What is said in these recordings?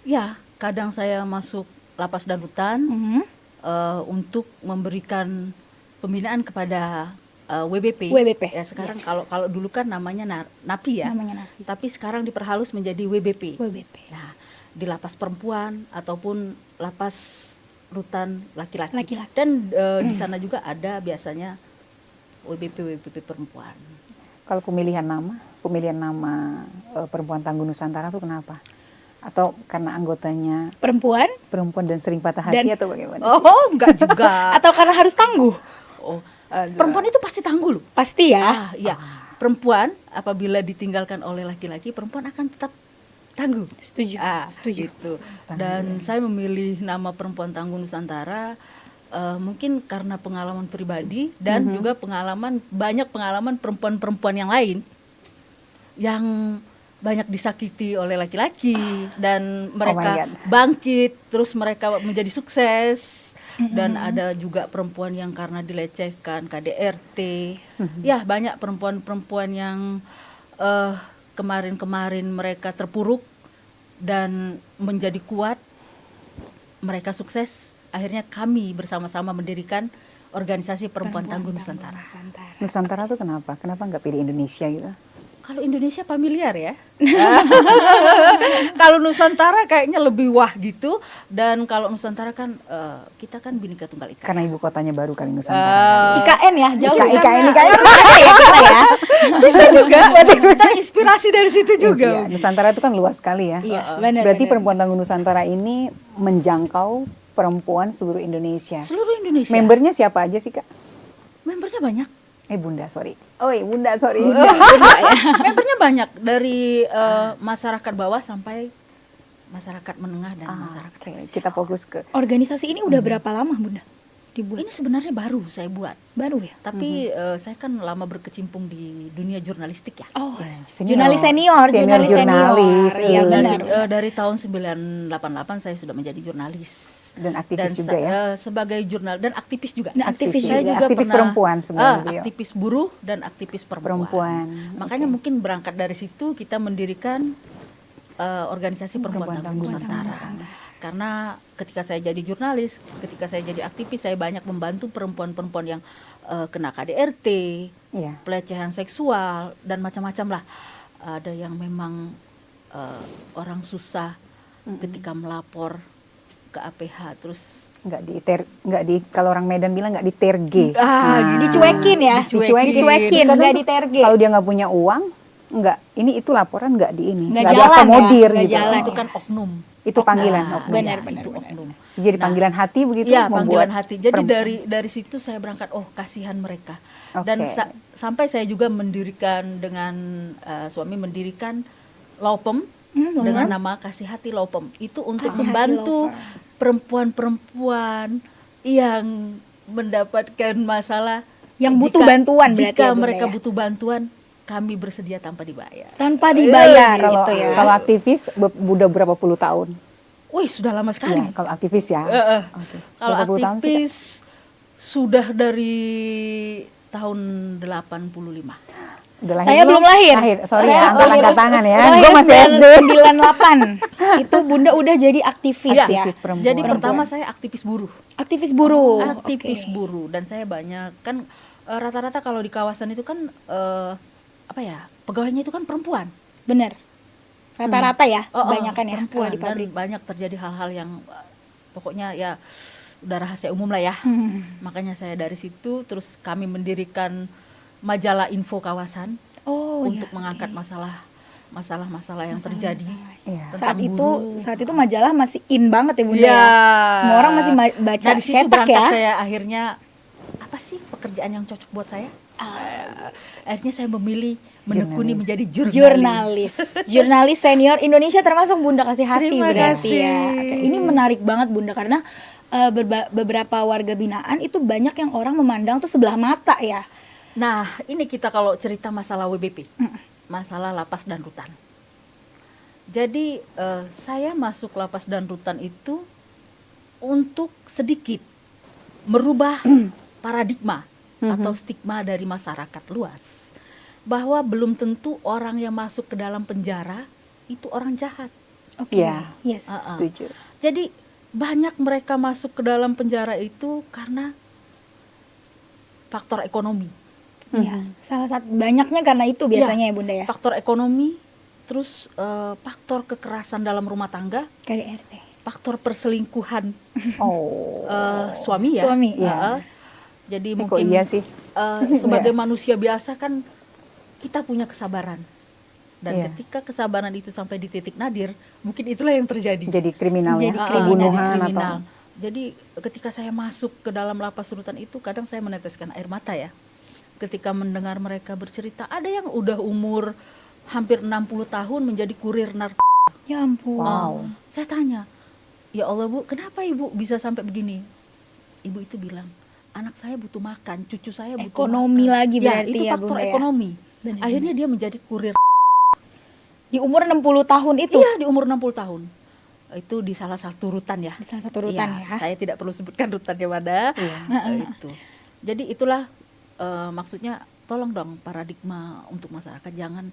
Ya, kadang saya masuk lapas dan rutan Mhm. untuk memberikan pembinaan kepada WBP. WBP. Ya, sekarang Yes. kalau dulu kan namanya NAPI ya. Namanya Nafi. Tapi sekarang diperhalus menjadi WBP. WBP. Nah, di lapas perempuan ataupun lapas rutan laki-laki. Laki-laki. Dan di sana juga ada biasanya WBP perempuan. Kalau pemilihan nama Perempuan Tangguh Nusantara itu kenapa? Atau karena anggotanya Perempuan perempuan dan sering patah hati Dan- atau bagaimana? Oh, enggak juga. atau karena harus tangguh? Oh, perempuan itu pasti tangguh loh. Pasti ya. Iya. Perempuan apabila ditinggalkan oleh laki-laki, perempuan akan tetap tangguh. Setuju. Setuju. Gitu. Dan saya memilih nama Perempuan Tangguh Nusantara mungkin karena pengalaman pribadi dan juga banyak pengalaman perempuan-perempuan yang lain yang banyak disakiti oleh laki-laki dan mereka God. bangkit, terus mereka menjadi sukses. Dan ada juga perempuan yang karena dilecehkan, KDRT. Ya, banyak perempuan-perempuan yang kemarin-kemarin mereka terpuruk dan menjadi kuat. Mereka sukses. Akhirnya kami bersama-sama mendirikan organisasi Perempuan Tangguh Nusantara. Nusantara itu kenapa? Kenapa nggak pilih Indonesia gitu? Kalau Indonesia familiar ya. Kalau Nusantara kayaknya lebih wah gitu. Dan kalau Nusantara kan kita kan Bhinneka Tunggal Ika. Karena ibu kotanya baru kali Nusantara. IKN ya, jauh IKN. ya kita ya. Bisa juga. Terinspirasi dari situ juga. Iya, Nusantara itu kan luas sekali ya. Iya, benar. Berarti benar. Perempuan Tangguh Nusantara ini menjangkau perempuan seluruh Indonesia. Seluruh Indonesia. Membernya siapa aja sih, Kak? Membernya banyak. Bunda, sorry. Bunda, sorry. Membernya banyak dari masyarakat bawah sampai masyarakat menengah dan masyarakat Oke, atas. kita fokus ke Organisasi ini udah berapa lama Bunda dibuat? Ini sebenarnya baru saya buat. Baru ya? Tapi saya kan lama berkecimpung di dunia jurnalistik ya. Oh, senior. jurnalis senior. Jurnalis. Iya Dari, benar. dari tahun 988 saya sudah menjadi jurnalis. Dan aktivis juga ya. Sebagai jurnal dan aktivis juga. Dan aktivis Saya juga. juga Aktivis pernah perempuan sebenarnya beliau. aktivis buruh dan aktivis perempuan. Makanya mungkin berangkat dari situ kita mendirikan organisasi Perempuan Tangguh Nusantara. Karena ketika saya jadi jurnalis, ketika saya jadi aktivis, saya banyak membantu perempuan-perempuan yang kena KDRT, Iya. pelecehan seksual dan macam-macam lah. Ada yang memang orang susah ketika melapor ke APH, terus kalau orang Medan bilang nggak diterge. Dicuekin ya, dicuekin, nggak diterge. Kalau dia nggak punya uang, itu laporan nggak Nggak jalan diakomodir ya, nggak gitu. jalan. itu kan oknum. Itu panggilan oknum. Benar, Itu oknum. Jadi panggilan hati begitu. Iya, membuat panggilan hati. Jadi perempuan. dari situ saya berangkat, kasihan mereka. Oke. Dan sampai saya juga mendirikan dengan suami mendirikan Laupem dengan nama Kasih Hati Laupem. Itu untuk Kasih Hati membantu Laupem. perempuan-perempuan yang mendapatkan masalah Yang butuh bantuan berarti jika ya, Bunda, mereka ya? butuh bantuan, kami bersedia tanpa dibayar. Tanpa dibayar Kalau gitu ya. kalau aktivis udah berapa puluh tahun? Wih, sudah lama sekali. Ya, kalau aktivis ya. Oke. Kalau Berapa puluh tahun sih, Kak? aktivis sudah dari tahun 85. Udah lahir Saya belum lahir. Sorry Saya ya, angkat lahir- tangan ya. Saya Gue lahir masih SD. 98. Itu Bunda udah jadi aktivis ya. Aktivis perempuan. Jadi pertama saya aktivis buruh. Aktivis buruh. Aktivis Oke. buruh, dan saya banyak kan rata-rata kalau di kawasan itu kan pegawainya itu kan perempuan. Bener. Rata-rata ya, kebanyakan ya perempuan, kalau di pabrik. dan banyak terjadi hal-hal yang pokoknya ya udah rahasia umum lah ya. Makanya saya dari situ terus kami mendirikan majalah Info Kawasan untuk mengangkat masalah-masalah yang terjadi. Iya. Tentang buruh. Saat itu majalah masih in banget ya Bunda. Iya. Ya. Semua orang masih baca Dari situ cetak berangkat ya. saya akhirnya apa sih pekerjaan yang cocok buat saya? Akhirnya saya memilih menekuni menjadi jurnalis. Jurnalis senior Indonesia termasuk Bunda Kasih Hati Terima berarti kasih. ya. Oke, ini menarik banget Bunda karena beberapa warga binaan itu banyak yang orang memandang tuh sebelah mata ya. Nah, ini kita kalau cerita masalah WBP, masalah lapas dan rutan. Jadi saya masuk lapas dan rutan itu untuk sedikit merubah paradigma atau stigma dari masyarakat luas, bahwa belum tentu orang yang masuk ke dalam penjara itu orang jahat. Oke. Iya. Yes. Setuju. Jadi banyak mereka masuk ke dalam penjara itu karena faktor ekonomi. Iya. Salah satu banyaknya karena itu biasanya ya Bunda ya. Faktor ekonomi, terus faktor kekerasan dalam rumah tangga, KDRT. faktor perselingkuhan Oh. suami ya. Suami, ya. Jadi Kok mungkin iya sih? sebagai manusia biasa kan kita punya kesabaran. Dan Iya. ketika kesabaran itu sampai di titik nadir, mungkin itulah yang terjadi. Jadi kriminal Jadi ya? kriminal. Pembunuhan Kriminal. atau Jadi ketika saya masuk ke dalam lapas rutan itu, kadang saya meneteskan air mata ya. Ketika mendengar mereka bercerita, ada yang udah umur hampir 60 tahun menjadi kurir narkoba. Ya ampun. Wow. Saya tanya, ya Allah Bu, kenapa Ibu bisa sampai begini? Ibu itu bilang, anak saya butuh makan, cucu saya butuh Ekonomi makan. lagi berarti itu ya, faktor Bunda ya? ekonomi. Benar-benar. Akhirnya dia menjadi kurir. Di umur 60 tahun itu. Iya, di umur 60 tahun. Itu di salah satu rutan ya. Di salah satu rutan ya. Saya tidak perlu sebutkan rutannya mana. Iya. Itu. Jadi itulah maksudnya, tolong dong paradigma untuk masyarakat, jangan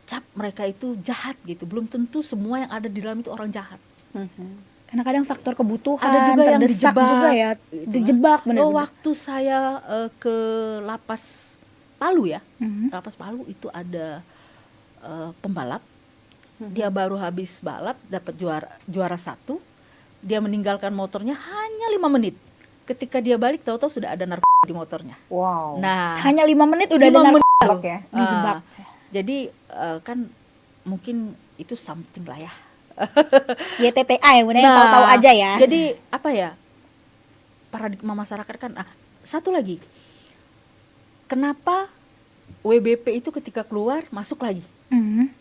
cap mereka itu jahat gitu. Belum tentu semua yang ada di dalam itu orang jahat. Karena kadang faktor kebutuhan, Ada juga yang terdesak dijebak, juga ya. gitu. Dijebak benar-benar. Waktu saya ke lapas Palu ya, Mhm. lapas Palu itu ada pembalap. Dia baru habis balap, dapat juara 1. Dia meninggalkan motornya hanya 5 menit. Ketika dia balik, tahu-tahu sudah ada narkoba di motornya. Wow. Nah, Hanya 5 menit udah 5 ada menit. Dijebak ya? dijebak. Jadi kan mungkin itu something lah ya. YTTA ya Bunda, tahu-tahu aja ya. Jadi apa ya, paradigma masyarakat kan. Satu lagi, kenapa WBP itu ketika keluar masuk lagi? Mhm.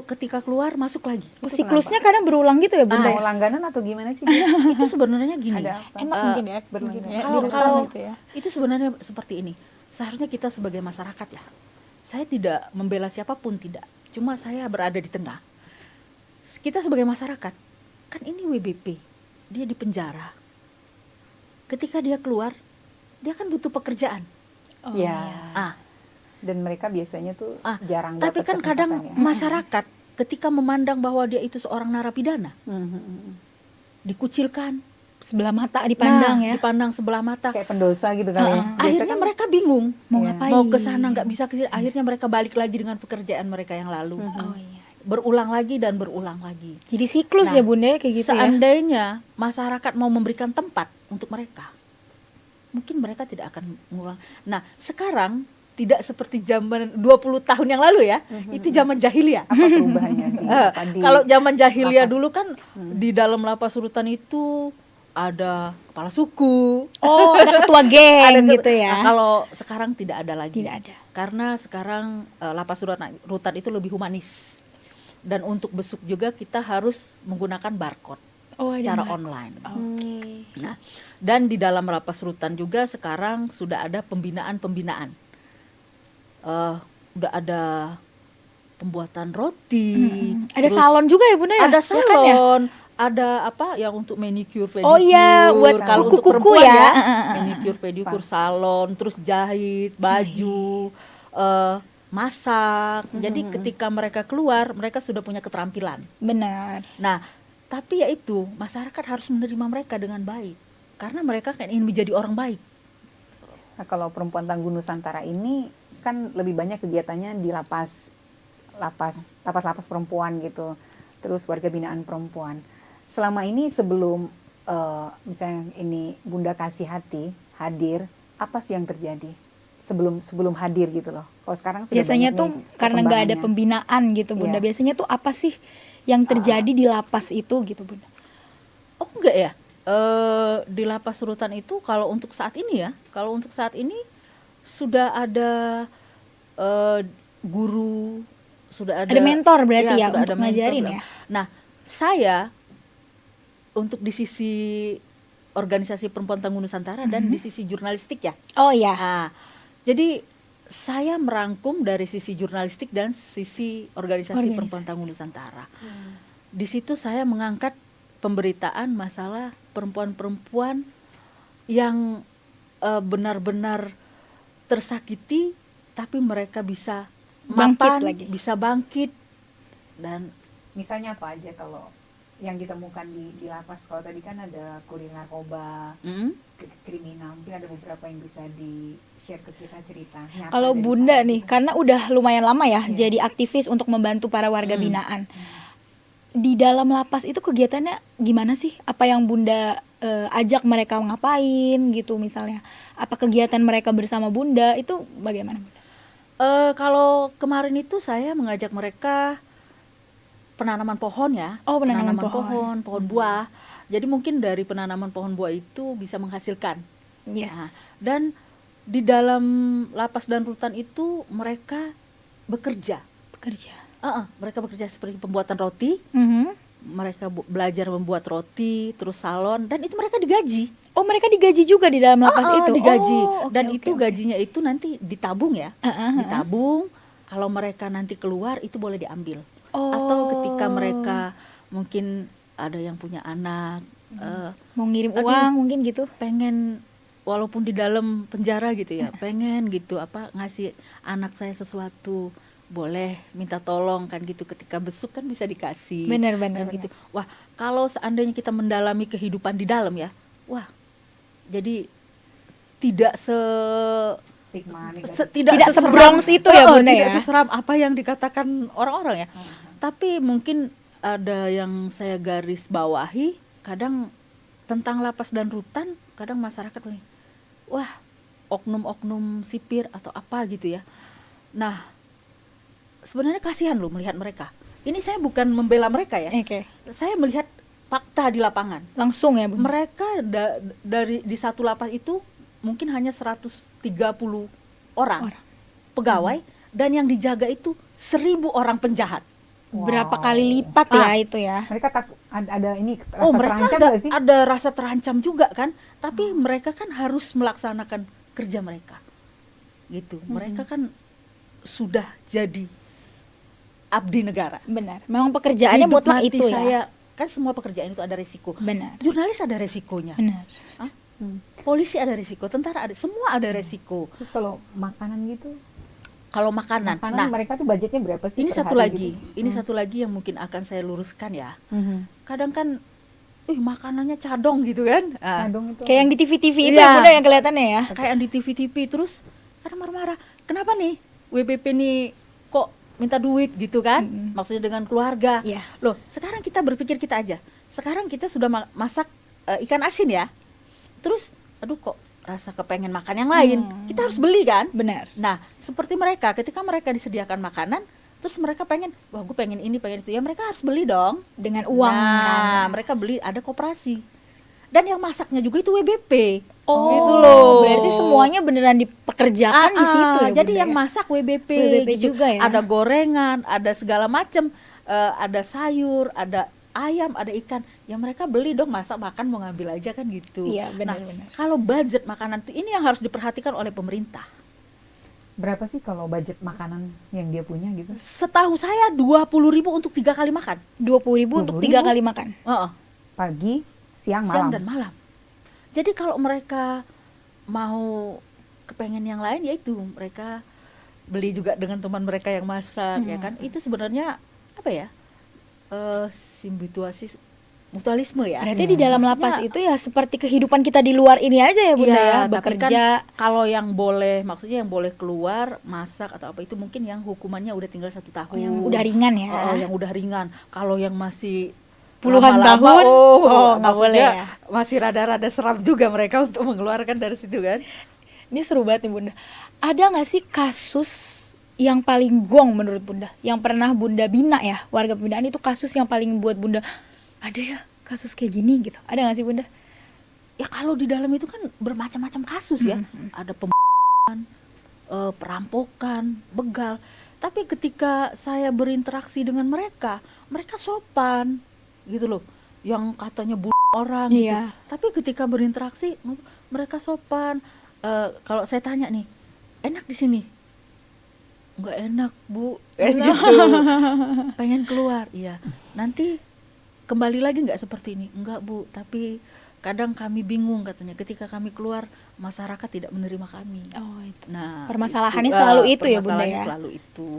Ketika keluar masuk lagi. Oh, siklusnya kadang berulang gitu ya Bunda. Mau langganan atau gimana sih? dia? Itu sebenarnya gini. Ada apa? Enak mungkin ya, berlangganan. mungkin ya, Kalau di rutan kalau gitu ya. itu sebenarnya seperti ini. Seharusnya kita sebagai masyarakat ya. Saya tidak membela siapapun, tidak. Cuma saya berada di tengah. Kita sebagai masyarakat, kan ini WBP, dia di penjara. Ketika dia keluar, dia kan butuh pekerjaan. Oh, Ya. iya. Dan mereka biasanya tuh jarang Tapi dapat kan kadang kesempatan ya. masyarakat ketika memandang bahwa dia itu seorang narapidana, Mhm. dikucilkan, Sebelah mata dipandang ya. dipandang sebelah mata. Kayak pendosa gitu kali ya. Biasa Akhirnya kan mereka bingung Mau Iya. ngapain? mau ke sana nggak bisa ke sini. Akhirnya mereka balik lagi dengan pekerjaan mereka yang lalu. Oh iya. Berulang lagi dan berulang lagi. Jadi siklus Nah, ya Bunda kayak gitu ya. Seandainya masyarakat mau memberikan tempat untuk mereka, mungkin mereka tidak akan mengulang. Nah, sekarang tidak seperti zaman 20 tahun yang lalu ya. Itu zaman jahiliyah. apa perubahannya di, apa di Kalau zaman jahiliyah lapas? dulu kan di dalam lapas rutan itu ada kepala suku, Oh, ada ketua geng ada gitu ya. Nah, kalau sekarang tidak ada lagi. Tidak ada. Karena sekarang lapas rutan itu lebih humanis. Dan untuk besuk juga kita harus menggunakan barcode Oh, ada secara barcode. online. Oke. Nah, dan di dalam lapas rutan juga sekarang sudah ada pembinaan. Udah ada pembuatan roti. Ada terus salon juga ya Bunda ya? ada Ya kan ya? salon, ada apa yang untuk manicure, pedicure. Oh iya, buat kalau kuku-kuku untuk perempuan ya. manicure, pedicure, salon, terus jahit, baju, masak. Jadi ketika mereka keluar, mereka sudah punya keterampilan. Benar. Nah, tapi ya itu, masyarakat harus menerima mereka dengan baik. Karena mereka kan ingin menjadi orang baik. Nah, kalau perempuan Tangguh Nusantara ini kan lebih banyak kegiatannya di lapas perempuan gitu. Terus warga binaan perempuan. Selama ini sebelum misalnya ini Bunda Kasih Hati hadir, apa sih yang terjadi sebelum hadir gitu loh? Kalau sekarang sudah Biasanya banyak tuh nih karena nggak ada perkembangannya. pembinaan gitu Bunda. Iya. Biasanya tuh apa sih yang terjadi di lapas itu gitu Bunda? Oh enggak ya? Di lapas rutan itu kalau untuk saat ini ya, kalau untuk saat ini sudah ada guru, sudah ada mentor berarti ya sudah untuk ada mentor. ngajarin ya? Nah, saya untuk di sisi organisasi Perempuan Tangguh Nusantara dan di sisi jurnalistik ya. Oh iya. Nah, jadi saya merangkum dari sisi jurnalistik dan sisi organisasi Perempuan Tangguh Nusantara. Di situ saya mengangkat pemberitaan masalah perempuan-perempuan yang benar-benar tersakiti, tapi mereka bisa Bangkit mapan, lagi. bisa bangkit, dan Misalnya apa aja kalau yang ditemukan di lapas? Kalau tadi kan ada kurir narkoba, Mm. kriminal, mungkin ada beberapa yang bisa di share ke kita cerita nyata Kalau dari Bunda sana nih, gitu. karena udah lumayan lama ya Iya. jadi aktivis untuk membantu para warga Hmm. binaan. Di dalam lapas itu kegiatannya gimana sih? Apa yang Bunda ajak mereka ngapain gitu misalnya? Apa kegiatan mereka bersama Bunda itu bagaimana, Bunda? Kalau kemarin itu saya mengajak mereka penanaman pohon ya. Oh, penanaman pohon. pohon buah. Jadi mungkin dari penanaman pohon buah itu bisa menghasilkan. Yes. Nah, dan di dalam lapas dan rutan itu mereka bekerja. Bekerja. Mereka bekerja seperti pembuatan roti. Mhm. Mereka belajar membuat roti, terus salon, dan itu mereka digaji. Oh, mereka digaji juga di dalam lapas itu. Digaji. Oh, oke, Dan oke, itu oke. gajinya itu nanti ditabung ya. Ditabung. Kalau mereka nanti keluar itu boleh diambil. Atau ketika mereka mungkin ada yang punya anak, mau ngirim aduh, uang mungkin gitu. pengen walaupun di dalam penjara gitu ya, pengen gitu ngasih anak saya sesuatu, boleh minta tolong kan gitu, ketika besuk kan bisa dikasih. Benar. Kan gitu. Wah, kalau seandainya kita mendalami kehidupan di dalam ya, wah, jadi tidak Stigma negatif. tidak Tidak seseram- sebrongs itu ya, Bunda, tidak ya? seseram apa yang dikatakan orang-orang ya. Tapi mungkin ada yang saya garis bawahi, kadang tentang lapas dan rutan, kadang masyarakat nih, wah, oknum-oknum sipir atau apa gitu ya. Nah, sebenarnya kasihan loh melihat mereka. Ini saya bukan membela mereka ya. Oke. Saya melihat fakta di lapangan. Langsung ya, Bunda. Mereka dari di satu lapas itu mungkin hanya 130 orang pegawai, dan yang dijaga itu 1.000 orang penjahat. Berapa Wow. kali lipat ya itu ya. Mereka takut ada ini rasa Mereka terancam ada, nggak sih? ada rasa terancam juga kan, tapi mereka kan harus melaksanakan kerja mereka. Gitu. Mereka kan sudah jadi abdi negara. Benar. Memang pekerjaannya Hidup mutlak mati itu ya. saya, kan semua pekerjaan itu ada risiko. Benar. Jurnalis ada resikonya. Benar. Polisi ada risiko, tentara ada, semua ada resiko. Terus kalau makanan gitu, Kalau makanan, nah mereka tuh budgetnya berapa sih? ini per satu hari lagi, gitu? ini satu lagi yang mungkin akan saya luruskan ya. Mhm. Kadang kan, makanannya cadong gitu kan. Kadang itu Kayak yang di TV-TV itu Iya. ya, Bunda, yang kelihatannya ya. Kayak yang di TV-TV, terus kadang marah-marah. Kenapa nih WBP nih kok minta duit gitu kan? Maksudnya dengan keluarga. Iya. Loh, sekarang kita berpikir kita aja. Sekarang kita sudah masak ikan asin ya. Terus, aduh kok rasa kepengen makan yang lain. Kita harus beli kan? Benar. Nah, seperti mereka, ketika mereka disediakan makanan, terus mereka pengen, wah gue pengen ini, pengen itu. Ya mereka harus beli dong. Dengan uang. Nah, kan. mereka beli, ada koperasi. Dan yang masaknya juga itu WBP. Oh, gitu loh. berarti semuanya beneran dipekerjakan di situ ya, Jadi Bunda, yang ya? masak WBP, WBP gitu. juga ya. Ada gorengan, ada segala macam, ada sayur, ada ayam, ada ikan. Ya mereka beli dong, masak makan mau ngambil aja kan gitu. Iya, benar, Nah, benar. kalau budget makanan itu, ini yang harus diperhatikan oleh pemerintah. berapa sih kalau budget makanan yang dia punya gitu? Setahu saya 20.000 untuk 3 kali makan. 20.000 untuk 3 kali makan. Pagi, siang, Siang malam. dan malam. Jadi kalau mereka mau kepengen yang lain, yaitu mereka beli juga dengan teman mereka yang masak, ya kan? Itu sebenarnya apa ya? Mutualisme ya. Berarti di dalam Maksudnya, lapas itu ya seperti kehidupan kita di luar ini aja ya, Bunda, iya, ya, tapi bekerja. kan kalau yang boleh, maksudnya yang boleh keluar masak atau apa itu mungkin yang hukumannya udah tinggal 1 tahun. yang udah ringan ya. Yang udah ringan. Kalau yang masih Puluhan lama-lama, tahun, nggak maksudnya boleh ya. masih rada-rada seram juga mereka untuk mengeluarkan dari situ kan. Ini seru banget nih, Bunda. Ada nggak sih kasus yang paling gong menurut Bunda? Yang pernah Bunda bina ya, warga pembinaan itu kasus yang paling buat Bunda, ada ya kasus kayak gini gitu. Ada nggak sih, Bunda? Ya kalau di dalam itu kan bermacam-macam kasus ya. Ada pembunuhan, perampokan, begal. Tapi ketika saya berinteraksi dengan mereka, mereka sopan gitu loh. Yang katanya orang gitu. Iya. Tapi ketika berinteraksi mereka sopan. Kalau saya tanya nih, enak di sini? Nggak enak, Bu. Gitu. Pengen keluar. Iya. Nanti kembali lagi nggak seperti ini? Enggak, Bu. Tapi kadang kami bingung katanya. Ketika kami keluar, masyarakat tidak menerima kami. Oh, itu. Nah, Permasalahannya selalu itu ya, Bunda, permasalahannya ya? selalu itu.